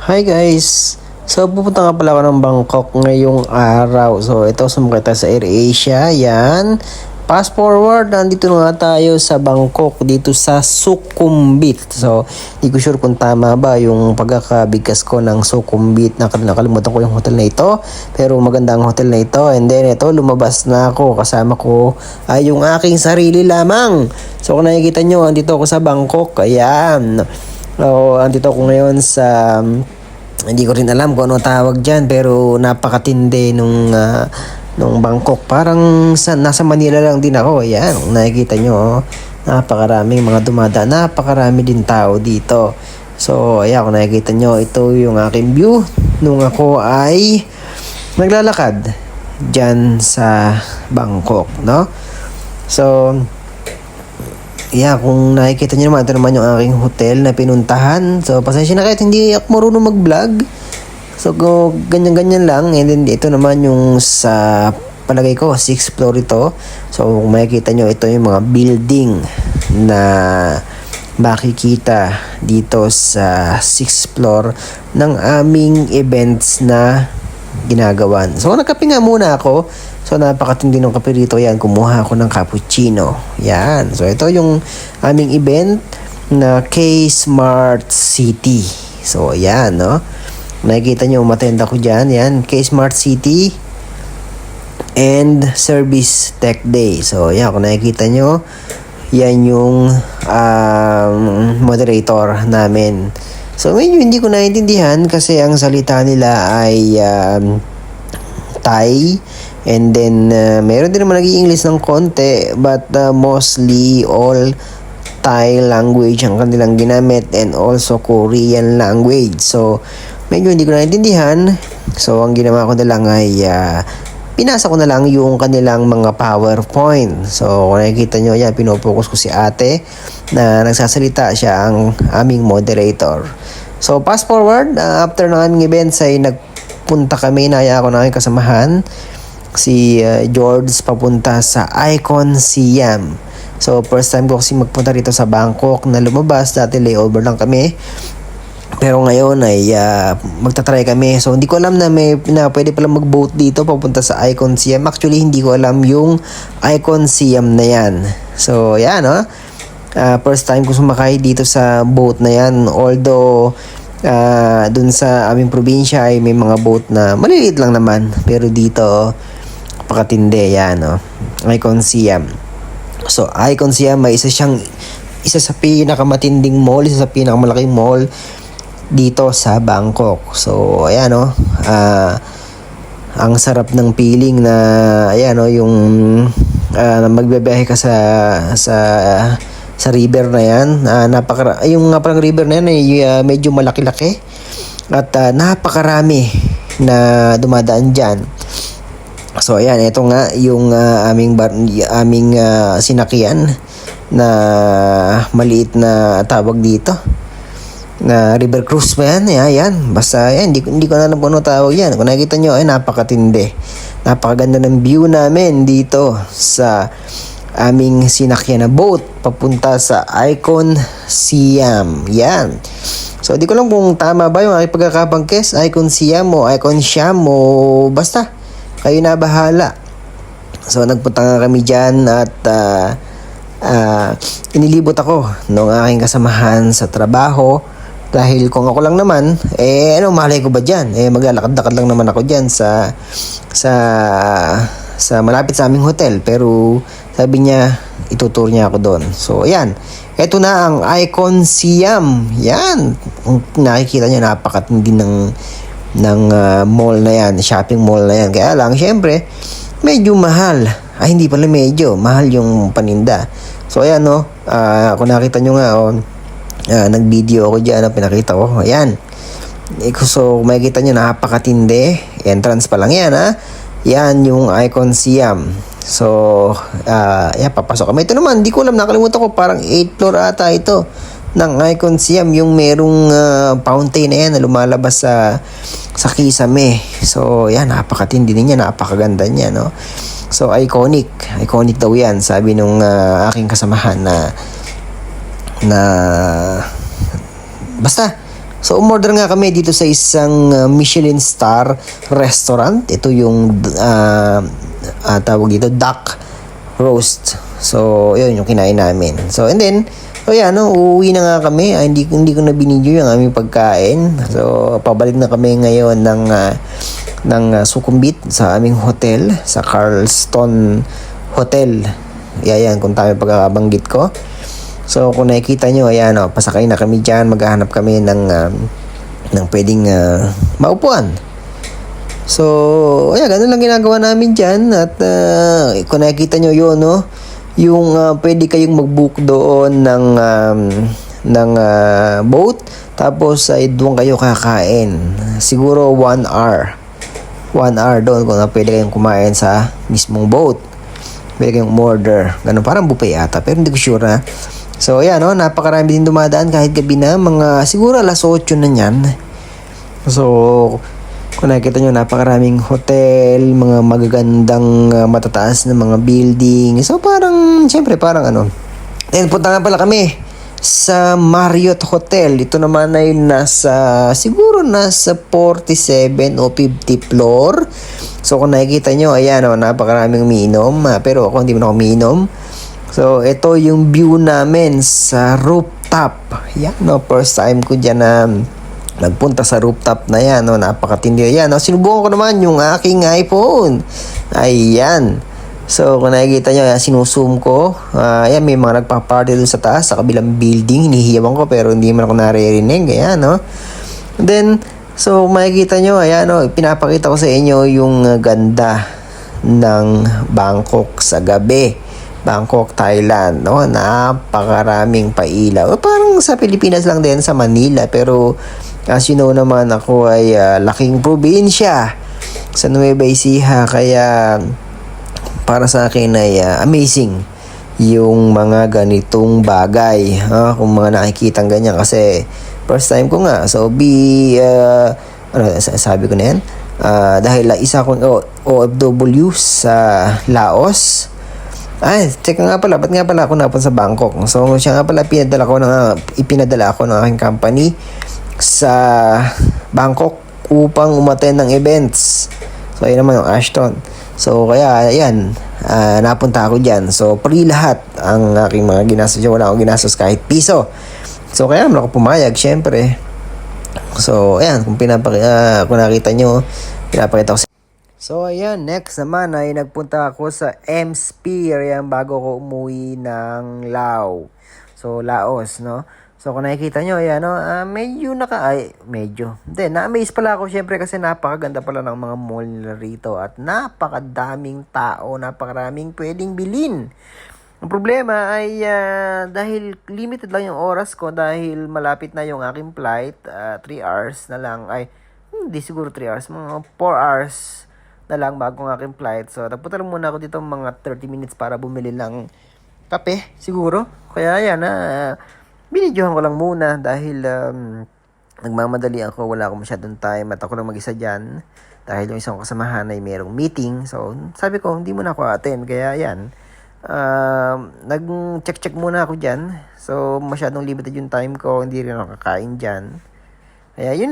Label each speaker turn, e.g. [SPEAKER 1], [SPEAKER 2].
[SPEAKER 1] Hi guys! So pupunta nga pala ako ng Bangkok ngayong araw. So ito sumakay tayo sa AirAsia. Yan. Fast forward, nandito na nga tayo sa Bangkok, dito sa Sukhumvit. So, di ko sure kung tama ba yung pagkakabigkas ko ng Sukhumvit. Nakalimutan ko yung hotel na ito. Pero maganda ang hotel na ito. And then ito, lumabas na ako. Kasama ko ay yung aking sarili lamang. So kung nakikita nyo, andito ako sa Bangkok. Ayan. So, andito ako ngayon sa hindi ko rin alam kung ano tawag diyan, pero napakatindi nung Bangkok. Parang nasa Manila lang din ako. Ayan, kung nakikita nyo, napakaraming mga dumadaan. Napakarami din tao dito. So, ayan, kung nakikita nyo, ito yung aking view nung ako ay naglalakad diyan sa Bangkok, no? So, yeah, kung nakikita nyo naman, ito naman yung aking hotel na pinuntahan. So, pasensya na kahit hindi ako marunong mag-vlog. So, ganyan-ganyan lang. And then, ito naman yung sa palagay ko, 6th floor ito. So, kung makikita nyo, ito yung mga building na makikita dito sa 6th floor ng aming events na ginagawan. So, nagkape nga muna ako. So, napakatindi ng kape rito. Yan, kumuha ako ng cappuccino. Yan. So, ito yung aming event na K-Smart City. So, yan, no? Nakikita nyo, umatenda ko dyan. Yan, K-Smart City and Service Tech Day. So, yan, kung nakikita nyo, yan yung moderator namin. So, medyo hindi ko naiintindihan kasi ang salita nila ay Thai. And then, meron din naman nag-i-English ng konti, but mostly all Thai language ang kanilang ginamit and also Korean language. So, medyo hindi ko naintindihan. So, ang ginawa ko na lang ay pinasa ko na lang yung kanilang mga PowerPoint. So, kung nakikita nyo, yan, pinopokus ko si ate na nagsasalita siya ang aming moderator. So, fast forward, after ng aming events ay nagpunta kami, naya ako ng aking kasamahan si George papunta sa Icon Siam. So, first time ko kasi magpunta rito sa Bangkok na lumabas. Dati layover lang kami. Pero ngayon ay magta-try kami. So, hindi ko alam na pwede pala mag-boat dito papunta sa Icon Siam. Actually, hindi ko alam yung Icon Siam na yan. So, yan, no? First time ko sumakay dito sa boat na yan. Although, dun sa aming probinsya ay may mga boat na maliliit lang naman. Pero dito, pakatindi yan, no? Icon Siam. So, Icon Siam may isa sa pinakamatinding mall, isa sa pinakamalaking mall dito sa Bangkok. So, ayan, no? Ang sarap ng feeling na, ayan, no? Yung magbebehe ka sa river na yan. Yung nga parang river na yan ay medyo malaki-laki at napakarami na dumadaan dyan. So, ayan, ito nga yung aming sinakyan na maliit na tawag dito na river cruise ba yan? Ayan, basta yan, hindi ko na alam kung ano tawag yan. Kung nakikita nyo, ay napakatindi. Napakaganda ng view namin dito sa aming sinakyan na boat papunta sa Icon Siam. Yan. So, di ko lang kung tama ba yung aking pagkakabangkes, Icon Siam o Icon Siam o basta kayo na bahala. So, nagpunta nga kami dyan at inilibot ako nung aking kasamahan sa trabaho dahil kung ako lang naman, malay ko ba dyan? Maglalakad-lakad lang naman ako dyan sa malapit sa aming hotel. Pero sabi niya, itutur niya ako doon. So, ayan. Ito na ang Icon Siam. Yan. Kung nakikita niyo, napakatindi ng mall na yan, shopping mall na yan. Kaya lang, syempre, medyo mahal. Hindi pala medyo. Mahal yung paninda. So, ayan, no. Kung nakita nyo nga, nag-video ako dyan, pinakita ko. Ayan. So, makikita nyo, napakatindi. Entrance pa lang yan, ha. Yan yung Icon Siam. So, papasok kami. Ito naman, di ko alam, nakalimutan ko, parang 8th floor ata ito ng Icon Siam, yung merong fountain na yan na lumalabas sa kisame. So, yan, napakatindi din yan, napakaganda niya, no? So, iconic daw yan, sabi nung aking kasamahan na basta So, umorder nga kami dito sa isang Michelin star restaurant. Ito yung tawag dito, duck roast. So, yun yung kinain namin. So, and then, so yan, no, uuwi na nga kami. Hindi ko na binidyo yung aming pagkain. So, pabalik na kami ngayon ng Sukhumvit sa aming hotel, sa Carlston Hotel. Yan, kung tama pagkakabanggit ko. So, kung nakikita nyo, ayan, pasakay na kami dyan. Maghahanap kami ng pwedeng maupuan. So, ayan, ganun lang ginagawa namin dyan. At kung nakikita nyo yun, no, yung pwede kayong mag-book doon ng boat. Tapos, ay doon kayo kakain. Siguro 1 hour. 1 hour doon kung pwede kayong kumain sa mismong boat. Pwede kayong order. Ganun, parang buffet ata. Pero hindi ko sure, ha. So, ayan, no, napakarami din dumadaan kahit gabi na. Mga, siguro alas 8 na yan. So, kung nakikita nyo, napakaraming hotel, mga magagandang matataas na mga building. So, parang, syempre, parang ano. Then, punta nga pala kami sa Marriott Hotel. Ito naman ay siguro nasa 47 o 50 floor. So, kung nakikita nyo, ayan, napakaraming umiinom. Pero ako, hindi mo na ako umiinom. So, ito yung view namin sa rooftop. Yan, first time ko dyan na nagpunta sa rooftop na yan, napakatindi yan. Sinubukan ko naman yung aking iPhone. Ayan. So, kung nakikita nyo, sinuzoom ko. Ayan, may mga nagpa-party doon sa taas, sa kabilang building. Hinihiyawan ko, pero hindi man ako naririnig. Ayan, no? Then, so, makikita nyo, ayan, pinapakita ko sa inyo yung ganda ng Bangkok sa gabi. Bangkok, Thailand, no? Napakaraming pailaw. Parang sa Pilipinas lang din, sa Manila. Pero, as you know naman, ako ay laking probinsya sa Nueva Ecija. Kaya, para sa akin ay amazing yung mga ganitong bagay. Kung mga nakikitang ganyan. Kasi, first time ko nga. So, sabi ko na yan? Dahil isa akong OFW sa Laos. Ay, teka nga pala, ba't nga pala ako napunta sa Bangkok? So, siya nga pala, ipinadala ako ng aking company sa Bangkok upang umattend ng events. So, ayun naman yung Ashton. So, kaya, ayan, napunta ako dyan. So, free lahat ang aking mga ginastos. Wala akong ginastos kahit piso. So, kaya naman ako pumayag, syempre. So, ayan, kung nakita nyo, pinapakita ko sa. So, ayan, next naman ay nagpunta ako sa M-Sphere, yan, bago ko umuwi ng Laos. So, Laos, no? So, kung nakikita nyo, ayan, no? Medyo. Hindi, na-amaze pala ako, syempre, kasi napakaganda pala ng mga mall nila rito at napakadaming tao, napakaraming pwedeng bilhin. Ang problema ay dahil limited lang yung oras ko dahil malapit na yung aking flight, 3 hours na lang, hindi siguro 3 hours, mga 4 hours na lang bago ng aking flight. So, nagpunta lang muna ako dito mga 30 minutes para bumili ng kape, siguro. Kaya yan, binidyohan ko lang muna dahil nagmamadali ako, wala akong masyadong time at ako lang mag-isa dyan. Dahil yung isang kasamahan ay mayroong meeting. So, sabi ko, hindi muna ako attend. Kaya yan, nag-check muna ako dyan. So, masyadong limited yung time ko, hindi rin ako kakain dyan. Kaya yun.